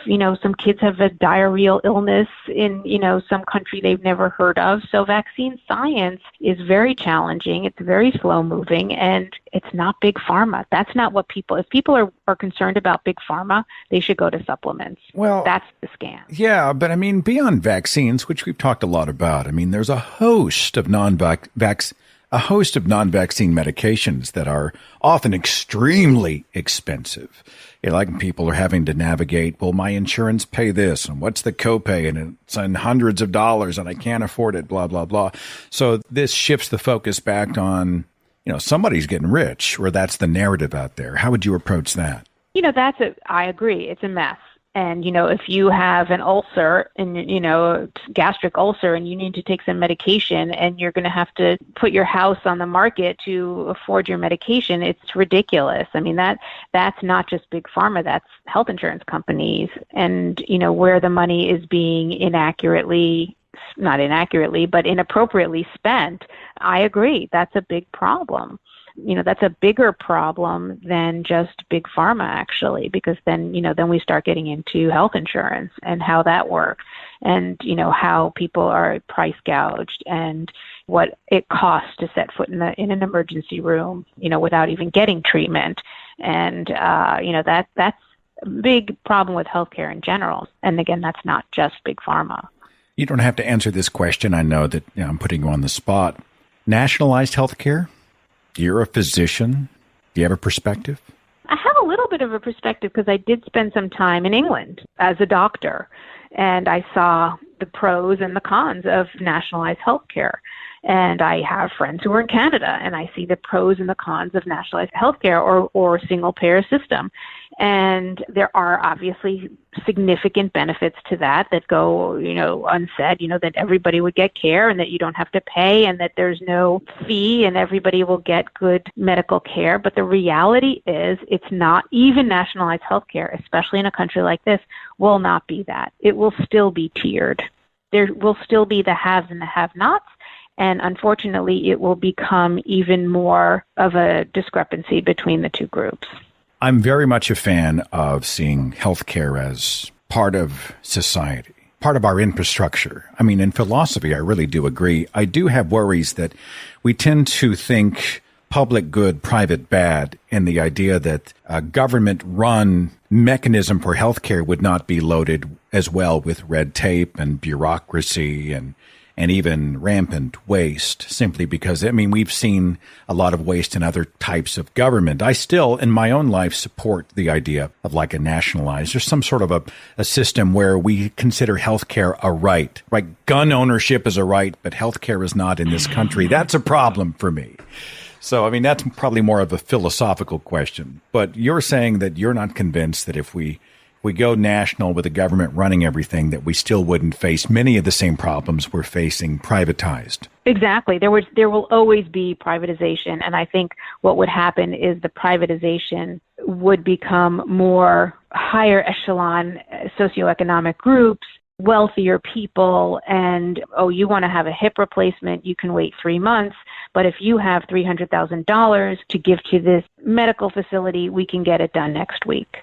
some kids have a diarrheal illness in, some country they've never heard of. So vaccine science is very challenging. It's very slow moving, and it's not big pharma. That's not what if people are concerned about big pharma, they should go to supplements. Well, that's the scam. Yeah, but beyond vaccines, which we've talked a lot about, there's a host of a host of non-vaccine medications that are often extremely expensive. Like people are having to navigate, will my insurance pay this? And what's the copay? And it's in hundreds of dollars and I can't afford it, blah, blah, blah. So this shifts the focus back on, somebody's getting rich, or that's the narrative out there. How would you approach that? I agree. It's a mess. And, if you have an ulcer and, gastric ulcer and you need to take some medication and you're going to have to put your house on the market to afford your medication, it's ridiculous. I mean, that's not just big pharma, that's health insurance companies. And, where the money is being not inaccurately, but inappropriately spent, I agree. That's a big problem. That's a bigger problem than just big pharma, actually, because then we start getting into health insurance and how that works and, how people are price gouged and what it costs to set foot in an emergency room, without even getting treatment. And, that's a big problem with healthcare in general. And again, that's not just big pharma. You don't have to answer this question. I know that I'm putting you on the spot. Nationalized healthcare? You're a physician. Do you have a perspective? I have a little bit of a perspective because I did spend some time in England as a doctor, and I saw the pros and the cons of nationalized healthcare. And I have friends who are in Canada, and I see the pros and the cons of nationalized healthcare or single-payer system. And there are obviously significant benefits to that go, unsaid, that everybody would get care and that you don't have to pay and that there's no fee and everybody will get good medical care. But the reality is it's not even nationalized healthcare, especially in a country like this, will not be that. It will still be tiered. There will still be the haves and the have-nots. And unfortunately, it will become even more of a discrepancy between the two groups. I'm very much a fan of seeing healthcare as part of society, part of our infrastructure. I mean, in philosophy, I really do agree. I do have worries that we tend to think public good, private bad, and the idea that a government-run mechanism for healthcare would not be loaded as well with red tape and bureaucracy and even rampant waste, simply because, we've seen a lot of waste in other types of government. I still, in my own life, support the idea of like a nationalized or some sort of a system where we consider healthcare a right. Right? Gun ownership is a right, but healthcare is not in this country. That's a problem for me. So, that's probably more of a philosophical question. But you're saying that you're not convinced that if we go national with the government running everything, that we still wouldn't face many of the same problems we're facing privatized. Exactly. There will always be privatization. And I think what would happen is the privatization would become more higher echelon socioeconomic groups, wealthier people, and, you want to have a hip replacement, you can wait 3 months. But if you have $300,000 to give to this medical facility, we can get it done next week.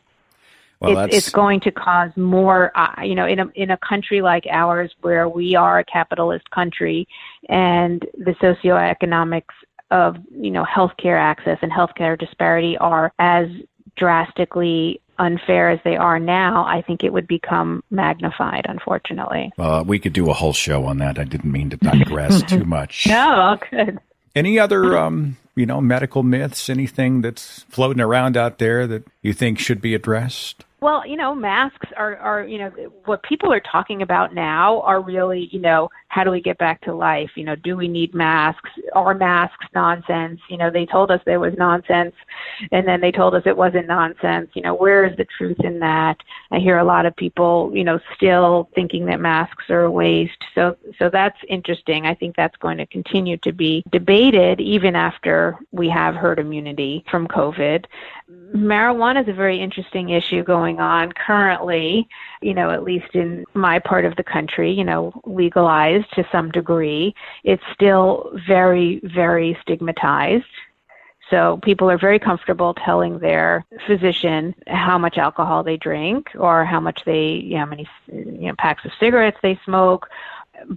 Well, it's going to cause more, in a country like ours where we are a capitalist country and the socioeconomics of, healthcare access and healthcare disparity are as drastically unfair as they are now, I think it would become magnified, unfortunately. We could do a whole show on that. I didn't mean to digress too much. No, good. Any other, medical myths, anything that's floating around out there that you think should be addressed? Well, masks are, what people are talking about now are really, how do we get back to life? Do we need masks? Are masks nonsense? They told us there was nonsense, and then they told us it wasn't nonsense. Where is the truth in that? I hear a lot of people, still thinking that masks are a waste. So that's interesting. I think that's going to continue to be debated even after we have herd immunity from COVID. Marijuana is a very interesting issue going on currently, at least in my part of the country, legalized to some degree. It's still very, very stigmatized. So people are very comfortable telling their physician how much alcohol they drink or how many packs of cigarettes they smoke,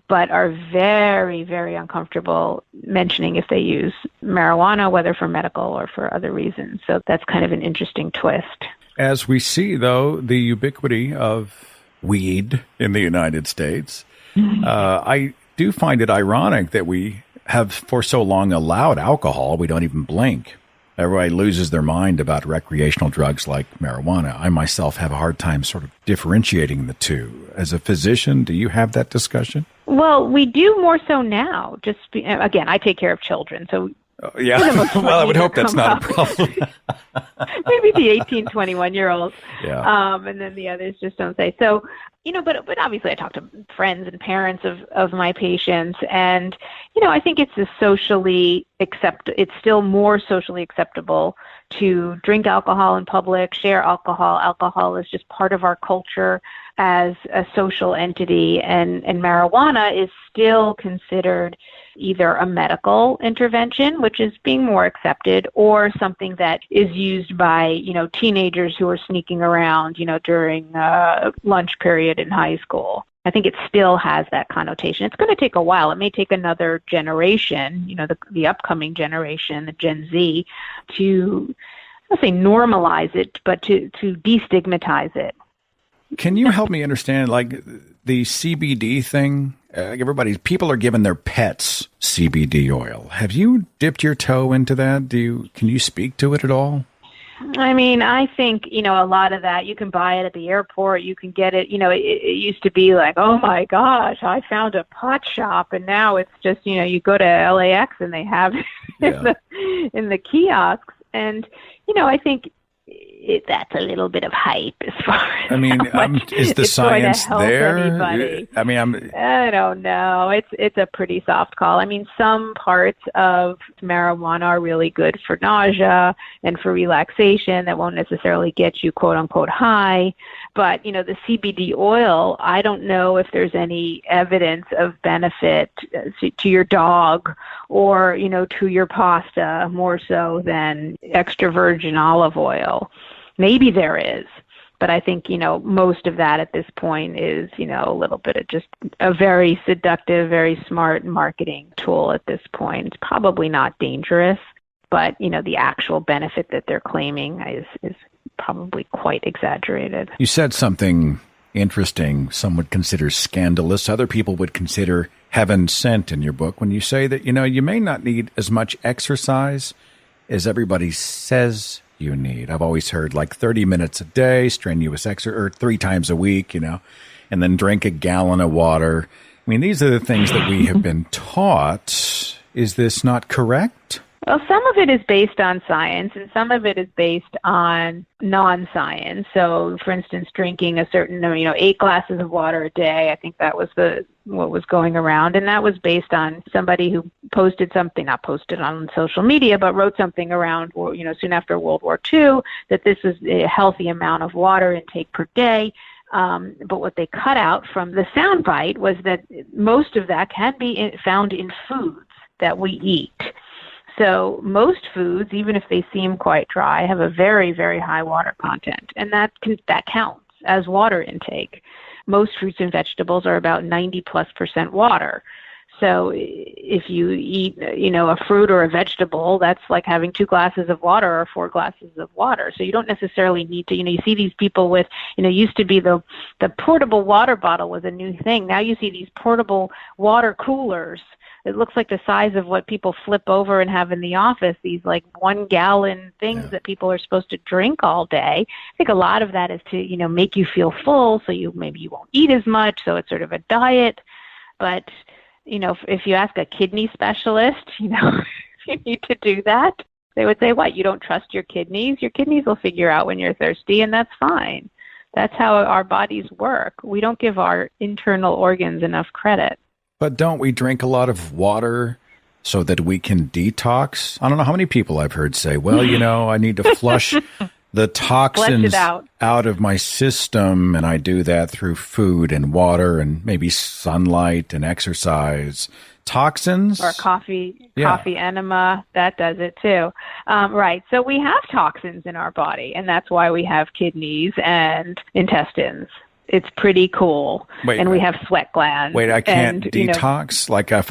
but are very, very uncomfortable mentioning if they use marijuana, whether for medical or for other reasons. So that's kind of an interesting twist. As we see, though, the ubiquity of weed in the United States, I do find it ironic that we have for so long allowed alcohol, we don't even blink. Everybody loses their mind about recreational drugs like marijuana. I myself have a hard time sort of differentiating the two. As a physician, do you have that discussion? We do more so now. Again, I take care of children, so yeah. Well, I would hope that's not a problem. Maybe the 18, 21-year-olds. Yeah. And then the others just don't say. So, but obviously I talk to friends and parents of my patients, and, I think it's it's still more socially acceptable to drink alcohol in public, share alcohol. Alcohol is just part of our culture as a social entity, and marijuana is still considered either a medical intervention, which is being more accepted, or something that is used by, teenagers who are sneaking around, during lunch period in high school. I think it still has that connotation. It's going to take a while. It may take another generation, the upcoming generation, the Gen Z, to, I'll say normalize it, but to destigmatize it. Can you help me understand, like, the CBD thing? People are giving their pets CBD oil. Have you dipped your toe into that? Can you speak to it at all? I think, a lot of that, you can buy it at the airport, you can get it, it used to be like, oh my gosh, I found a pot shop, and now it's just, you go to LAX and they have it in the kiosks, and, I think that's a little bit of hype as far as is the science there? Anybody. I don't know. It's a pretty soft call. Some parts of marijuana are really good for nausea and for relaxation. That won't necessarily get you quote unquote high. But, the CBD oil, I don't know if there's any evidence of benefit to your dog or, to your pasta more so than extra virgin olive oil. Maybe there is, but I think, most of that at this point is, a little bit of just a very seductive, very smart marketing tool at this point. It's probably not dangerous, but, the actual benefit that they're claiming is probably quite exaggerated. You said something interesting. Some would consider scandalous. Other people would consider heaven sent in your book when you say that, you may not need as much exercise as everybody says you need. I've always heard like 30 minutes a day, strenuous exercise, or 3 times a week, and then drink a gallon of water. These are the things that we have been taught. Is this not correct? Well, some of it is based on science, and some of it is based on non-science. So, for instance, drinking a certain, 8 glasses of water a day. I think that was what was going around, and that was based on somebody who posted something, not posted on social media, but wrote something around, soon after World War II, that this was a healthy amount of water intake per day. But what they cut out from the soundbite was that most of that can be found in foods that we eat. So most foods, even if they seem quite dry, have a very, very high water content, and that counts as water intake. Most fruits and vegetables are about 90+% water. So if you eat, a fruit or a vegetable, that's like having 2 glasses of water or 4 glasses of water. So you don't necessarily need to, you see these people with, used to be the portable water bottle was a new thing. Now you see these portable water coolers. It looks like the size of what people flip over and have in the office, these like 1 gallon things that people are supposed to drink all day. I think a lot of that is to, make you feel full, so maybe you won't eat as much, so it's sort of a diet. But, if you ask a kidney specialist, if you need to do that, they would say, what, you don't trust your kidneys? Your kidneys will figure out when you're thirsty, and that's fine. That's how our bodies work. We don't give our internal organs enough credit. But don't we drink a lot of water so that we can detox? I don't know how many people I've heard say, well, I need to flush the toxins out of my system, and I do that through food and water and maybe sunlight and exercise. Toxins? Or coffee enema, that does it too. Right, so we have toxins in our body, and that's why we have kidneys and intestines. It's pretty cool. And we have sweat glands. Wait, I can't detox? Like if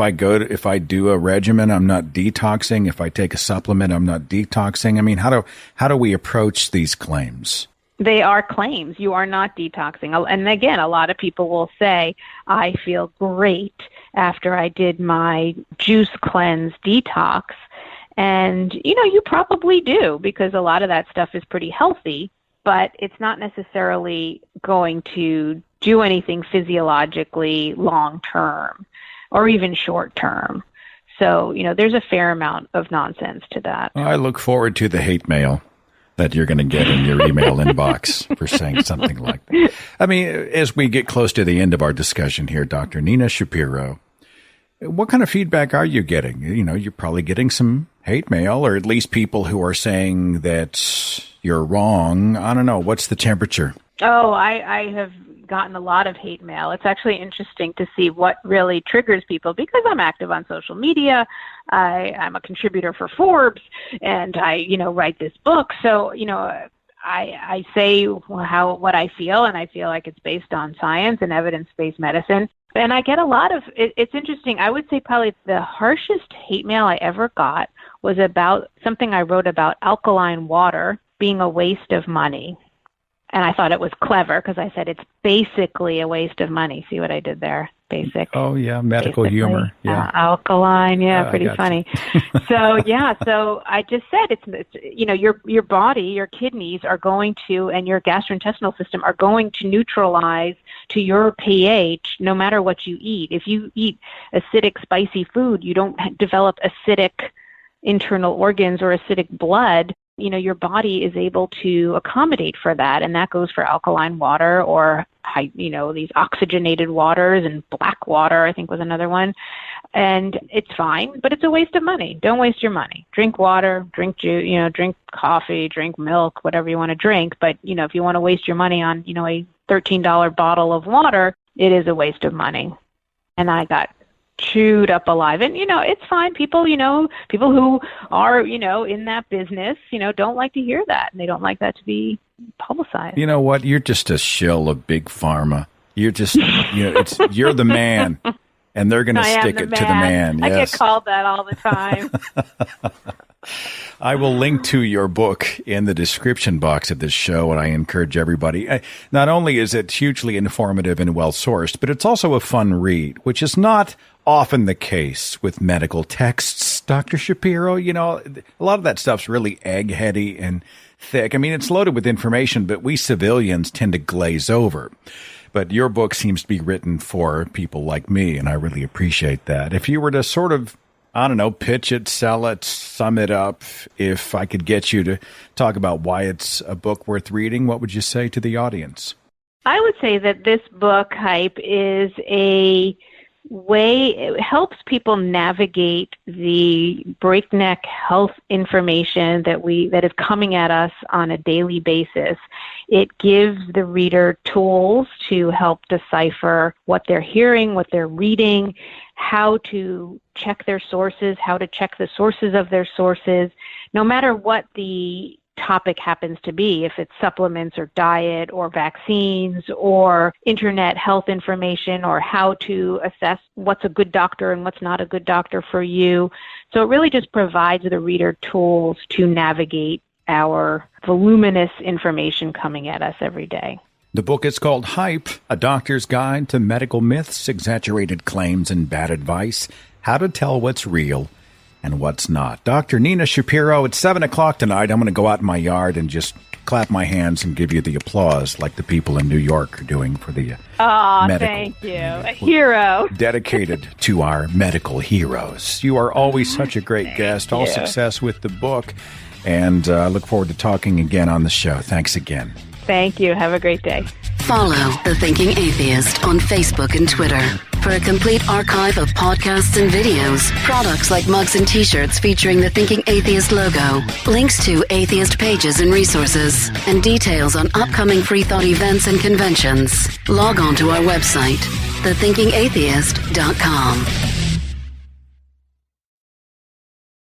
I do a regimen, I'm not detoxing. If I take a supplement, I'm not detoxing. How do we approach these claims? They are claims. You are not detoxing. And again, a lot of people will say, I feel great after I did my juice cleanse detox. And, you probably do, because a lot of that stuff is pretty healthy, but it's not necessarily going to do anything physiologically long term or even short term. So, there's a fair amount of nonsense to that. I look forward to the hate mail that you're going to get in your email inbox for saying something like that. I mean, as we get close to the end of our discussion here, Dr. Nina Shapiro, what kind of feedback are you getting? You're probably getting some hate mail, or at least people who are saying that you're wrong. I don't know. What's the temperature? Oh, I have gotten a lot of hate mail. It's actually interesting to see what really triggers people, because I'm active on social media. I'm a contributor for Forbes, and I, write this book. So, I say what I feel, and I feel like it's based on science and evidence-based medicine. And I get a lot of, it's interesting. I would say probably the harshest hate mail I ever got was about something I wrote about alkaline water being a waste of money. And I thought it was clever because I said it's basically a waste of money. See what I did there? Basic. Oh, yeah, medical humor. Yeah. Alkaline, pretty funny. So I just said it's your body, your kidneys are going to, and your gastrointestinal system are going to neutralize to your pH no matter what you eat. If you eat acidic, spicy food, you don't develop acidic internal organs or acidic blood. Your body is able to accommodate for that, and that goes for alkaline water or, these oxygenated waters, and black water, I think, was another one. And it's fine, but it's a waste of money. Don't waste your money. Drink water, drink juice, drink coffee, drink milk, whatever you want to drink. But, if you want to waste your money on, a $13 bottle of water, it is a waste of money. And I got chewed up alive. And, it's fine. People who are, in that business, don't like to hear that. And they don't like that to be publicized. You know what? You're just a shill of Big Pharma. You're just, you're the man. And they're going to stick it to the man. Yes. I get called that all the time. I will link to your book in the description box of this show, and I encourage everybody. Not only is it hugely informative and well-sourced, but it's also a fun read, which is not often the case with medical texts, Dr. Shapiro. A lot of that stuff's really eggheady and thick. I mean, it's loaded with information, but we civilians tend to glaze over. But your book seems to be written for people like me, and I really appreciate that. If you were to sort of, pitch it, sell it, sum it up, if I could get you to talk about why it's a book worth reading, what would you say to the audience? I would say that this book, Hype, is a way, it helps people navigate the breakneck health information that is coming at us on a daily basis. It gives the reader tools to help decipher what they're hearing, what they're reading, how to check their sources, how to check the sources of their sources, no matter what the topic happens to be, if it's supplements or diet or vaccines or internet health information, or how to assess what's a good doctor and what's not a good doctor for you. So it really just provides the reader tools to navigate our voluminous information coming at us every day. The book is called Hype, A Doctor's Guide to Medical Myths, Exaggerated Claims, and Bad Advice, How to Tell What's Real and What's Not. Dr. Nina Shapiro, at 7 o'clock tonight, I'm going to go out in my yard and just clap my hands and give you the applause like the people in New York are doing for the medical. Thank you. A hero. Dedicated to our medical heroes. You are always such a great guest. All success with the book. And I look forward to talking again on the show. Thanks again. Thank you. Have a great day. Follow The Thinking Atheist on Facebook and Twitter for a complete archive of podcasts and videos, products like mugs and t-shirts featuring the Thinking Atheist logo, links to atheist pages and resources, and details on upcoming free thought events and conventions. Log on to our website, thethinkingatheist.com.